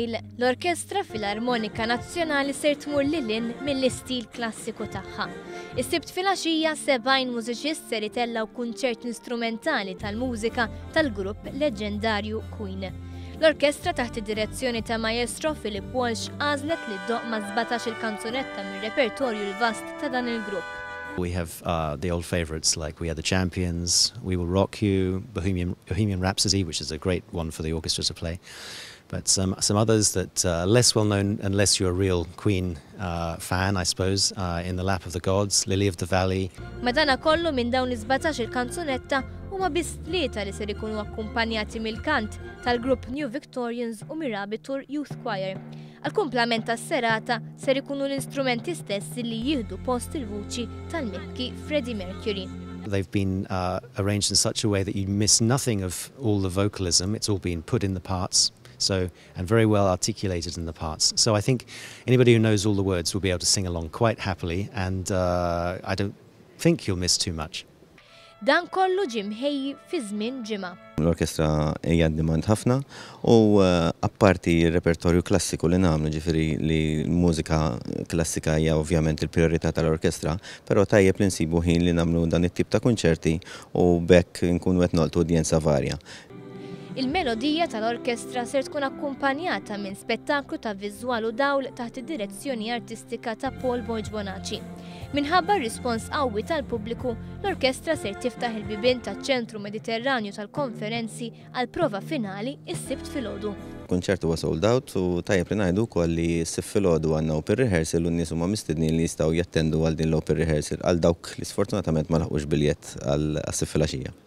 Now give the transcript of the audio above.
il l-Orkestra Filarmonika Nazzjonali ser tmur lilin mill-istil klassiku tagħha. Is-sibt filgħaxija 70 mużiċist ser itellaw kunċert instrumentali tal-mużika tal-grupp leġendarju Queen. L-orkestra taħt id-direzzjoni ta' Maestro Philip Walsh għażlet li ddoq ma' 17 il-kanzunetta mir-repertorju l-vast ta' dan il-grupp. We have the old favourites like We Are the Champions, We Will Rock You, Bohemian Rhapsody, which is a great one for the orchestra to play. But some others that are less well known unless you're a real Queen fan, I suppose, In the Lap of the Gods, Lily of the Valley. Madana kollu minn dawn is-17 il-kanzunetta huma biss tlieta li ser ikunu akkumpanjati mill-kant tal-grupp New Victorians u mir-Rabitur Youth Choir. Għal-kumplament tas-serata ser ikunu l-instrumenti stessi li jieħdu post il-vuċi tal-mibki Freddie Mercury. They've been arranged in such a way that you miss nothing of all the vocalism. It's all been put in the parts. And very well articulated in the parts. So I think anybody who knows all the words will be able to sing along quite happily, and I don't think you'll miss too much. Dan kollu ġimħej fi żmien ġimgħa. L-orkestra hija demand ħafna u apparti r-repertorju klassiku li nagħmlu ġifieri li l-mużika klassika hija ovvjament il-prijorità tal-orkestra, però tajjeb li nsibu ħin li nagħmlu dan it-tip ta' kunċerti u bekk nkunu qed nolqtu udjenza varja. Il-melodija tal-orkestra ser tkun akkumpanjata minn spettaklu ta' viżwal u dawl taħt id-direzzjoni artistika ta' Paul Bonacci. Minħabba r-rispons qawwi tal-pubbliku, l-orkestra ser tiftaħ il-bibien taċ-Ċentru Mediterranju tal-Konferenzi għal prova finali is-sibt filgħodu. Kunċert huwa sold out u tajjeb li ngħidu wkoll li s-sibt filgħodu għandna open rehearsal u n-nies huma mistednin li jistgħu jattendu għal din l-open rehearsal għal dawk li sfortunatament ma laħqux biljett għal sibt filgħaxija.